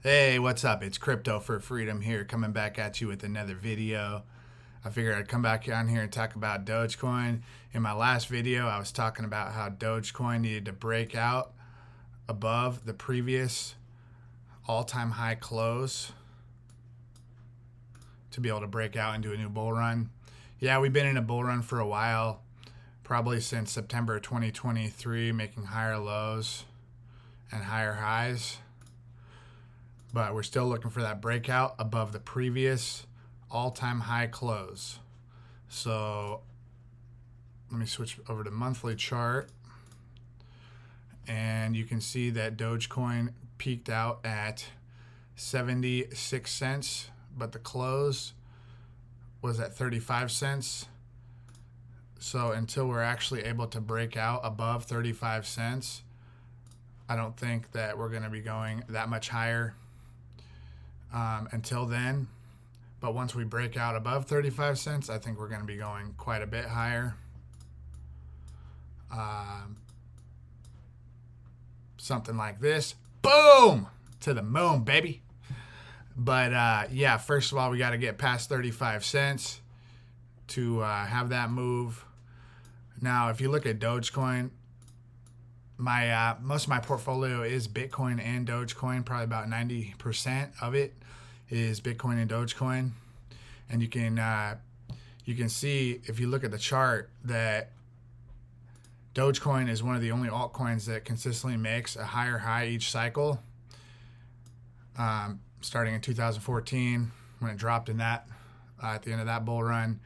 Hey, what's up? It's Crypto for Freedom here, coming back at you with another video. I figured I'd come back on here and talk about Dogecoin. In my last video, I was talking about how Dogecoin needed to break out above the previous all-time high close to be able to break out into a new bull run. Yeah, we've been in a bull run for a while, probably since September 2023, making higher lows and higher highs. But we're still looking for that breakout above the previous all-time high close. So let me switch over to monthly chart, and you can see that Dogecoin peaked out at 76 cents, but the close was at 35 cents. So until we're actually able to break out above 35 cents, I don't think that we're going to be going that much higher until then. But once we break out above 35 cents, I think we're going to be going quite a bit higher. Something like this. Boom! To the moon, baby. But yeah, first of all, we got to get past 35 cents to have that move. Now, if you look at Dogecoin, most of my portfolio is Bitcoin and Dogecoin. Probably about 90% of it is Bitcoin and Dogecoin. And you can see, if you look at the chart, that Dogecoin is one of the only altcoins that consistently makes a higher high each cycle. Starting in 2014, when it dropped in that at the end of that bull run.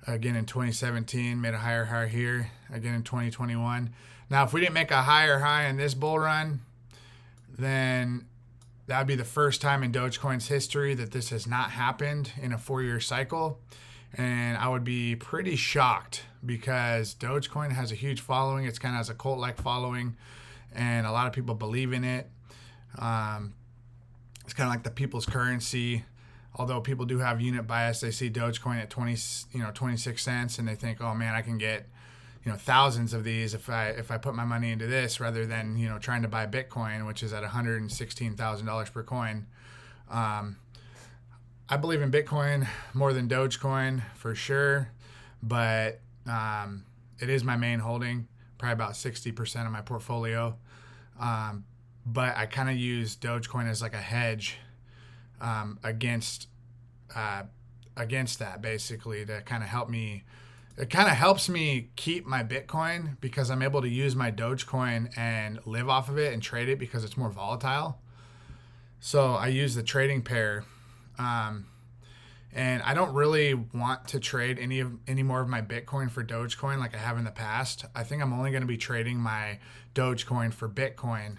Again in 2017, made a higher high here. Again in 2021. Now, if we didn't make a higher high in this bull run, then that would be the first time in Dogecoin's history that this has not happened in a 4-year cycle. And I would be pretty shocked, because Dogecoin has a huge following. It's kind of has a cult-like following, and a lot of people believe in it. It's kind of like the people's currency. Although people do have unit bias, they see Dogecoin at 26 cents, and they think, oh man, I can get thousands of these if I put my money into this, rather than trying to buy Bitcoin, which is at $116,000 per coin. I believe in Bitcoin more than Dogecoin for sure, but it is my main holding, probably about 60% of my portfolio. But I kind of use Dogecoin as like a hedge against that, basically, to kind of help me. It kind of helps me keep my Bitcoin, because I'm able to use my Dogecoin and live off of it and trade it, because it's more volatile. So I use the trading pair. And I don't really want to trade any more of my Bitcoin for Dogecoin like I have in the past. I think I'm only going to be trading my Dogecoin for Bitcoin.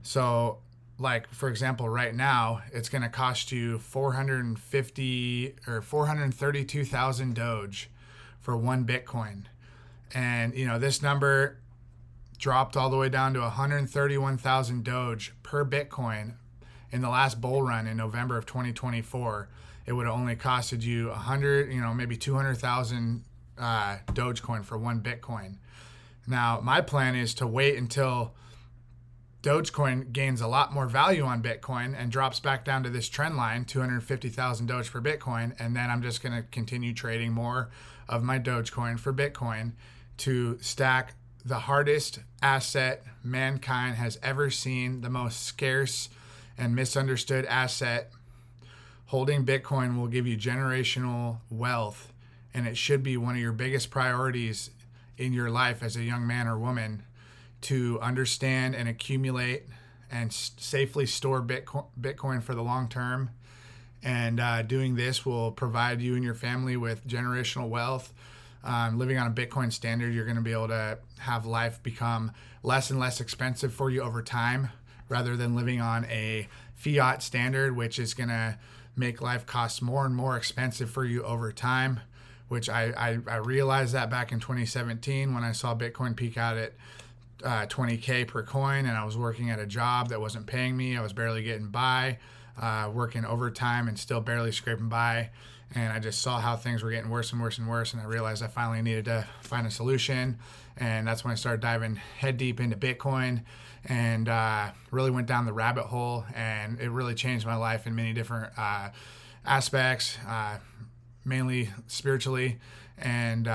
So, like, for example, right now, it's going to cost you 450 or 432,000 Doge for one Bitcoin. And, this number dropped all the way down to 131,000 Doge per Bitcoin in the last bull run in November of 2024. It would have only costed you 100, maybe 200,000 Dogecoin for one Bitcoin. Now, my plan is to wait until Dogecoin gains a lot more value on Bitcoin and drops back down to this trend line, 250,000 Doge per Bitcoin, and then I'm just going to continue trading more of my Dogecoin for Bitcoin to stack the hardest asset mankind has ever seen, the most scarce and misunderstood asset. Holding Bitcoin will give you generational wealth, and it should be one of your biggest priorities in your life as a young man or woman, to understand and accumulate and safely store Bitcoin for the long term. And doing this will provide you and your family with generational wealth. Living on a Bitcoin standard, you're going to be able to have life become less and less expensive for you over time, rather than living on a fiat standard, which is going to make life cost more and more expensive for you over time, which I realized that back in 2017 when I saw Bitcoin peak out at 20K per coin, and I was working at a job that wasn't paying me. I was barely getting by, working overtime and still barely scraping by. And I just saw how things were getting worse and worse and worse. And I realized I finally needed to find a solution. And that's when I started diving head deep into Bitcoin and really went down the rabbit hole. And it really changed my life in many different aspects, mainly spiritually, and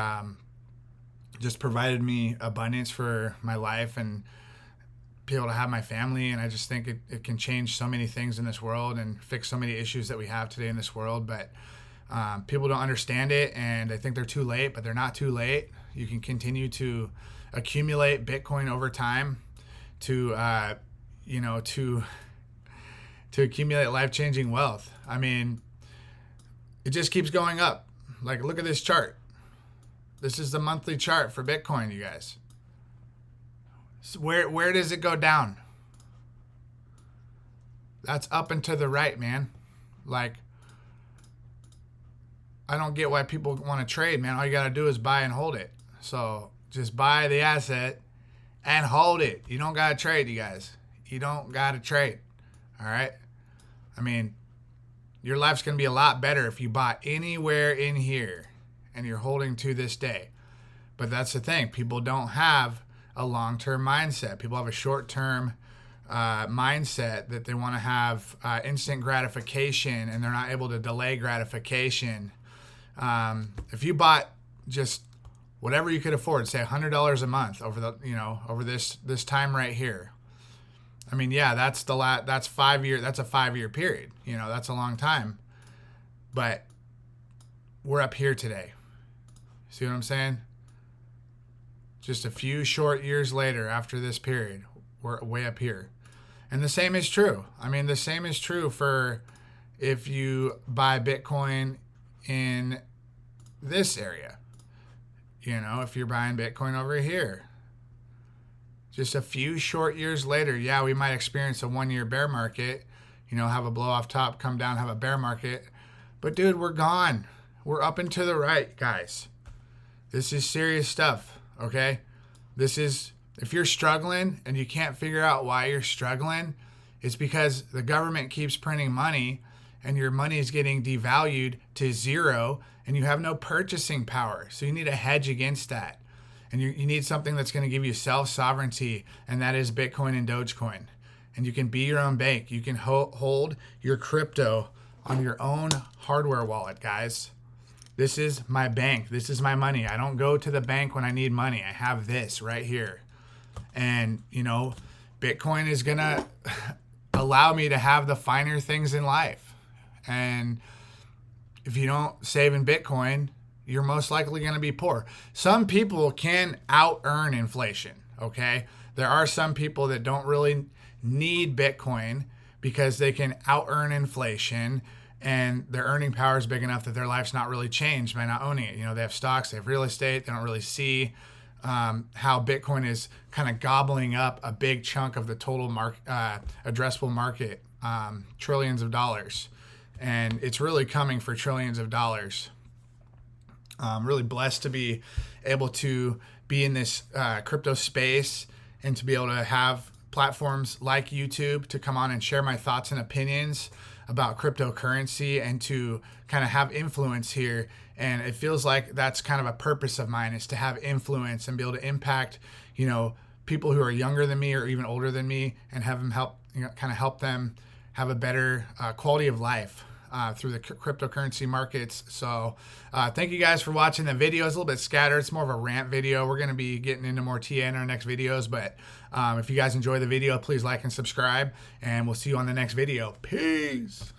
just provided me abundance for my life and be able to have my family. And I just think it can change so many things in this world and fix so many issues that we have today in this world. But people don't understand it, and they think they're too late, but they're not too late. You can continue to accumulate Bitcoin over time to accumulate life-changing wealth. I mean, it just keeps going up. Like, look at this chart. This is the monthly chart for Bitcoin, you guys. So where does it go down? That's up and to the right, man. Like, I don't get why people want to trade, man. All you got to do is buy and hold it. So just buy the asset and hold it. You don't got to trade, you guys. You don't got to trade. All right? I mean, your life's going to be a lot better if you bought anywhere in here and you're holding to this day. But that's the thing. People don't have a long-term mindset. People have a short-term mindset that they want to have instant gratification, and they're not able to delay gratification. If you bought just whatever you could afford, say $100 a month over this time right here. I mean, yeah, that's 5 year. That's a 5 year period. That's a long time. But we're up here today. See what I'm saying? Just a few short years later after this period, we're way up here. And the same is true. I mean, the same is true for if you buy Bitcoin in this area. If you're buying Bitcoin over here. Just a few short years later, yeah, we might experience a 1 year bear market, have a blow off top, come down, have a bear market. But dude, we're gone. We're up and to the right, guys. This is serious stuff, okay? If you're struggling and you can't figure out why you're struggling, it's because the government keeps printing money and your money is getting devalued to zero and you have no purchasing power. So you need a hedge against that. And you need something that's going to give you self-sovereignty, and that is Bitcoin and Dogecoin. And you can be your own bank. You can hold your crypto on your own hardware wallet, guys. This is my bank. This is my money. I don't go to the bank when I need money. I have this right here. And, Bitcoin is going to allow me to have the finer things in life. And if you don't save in Bitcoin, you're most likely going to be poor. Some people can out-earn inflation, okay? There are some people that don't really need Bitcoin because they can out-earn inflation and their earning power is big enough that their life's not really changed by not owning it. They have stocks, they have real estate, they don't really see how Bitcoin is kind of gobbling up a big chunk of the total addressable market, trillions of dollars. And it's really coming for trillions of dollars. I'm really blessed to be able to be in this crypto space and to be able to have platforms like YouTube to come on and share my thoughts and opinions about cryptocurrency and to kind of have influence here. And it feels like that's kind of a purpose of mine, is to have influence and be able to impact, people who are younger than me or even older than me, and have them help them have a better quality of life through the cryptocurrency markets. So thank you guys for watching the video. It's a little bit scattered. It's more of a rant video. We're going to be getting into more TA in our next videos. But if you guys enjoy the video, please like and subscribe. And we'll see you on the next video. Peace.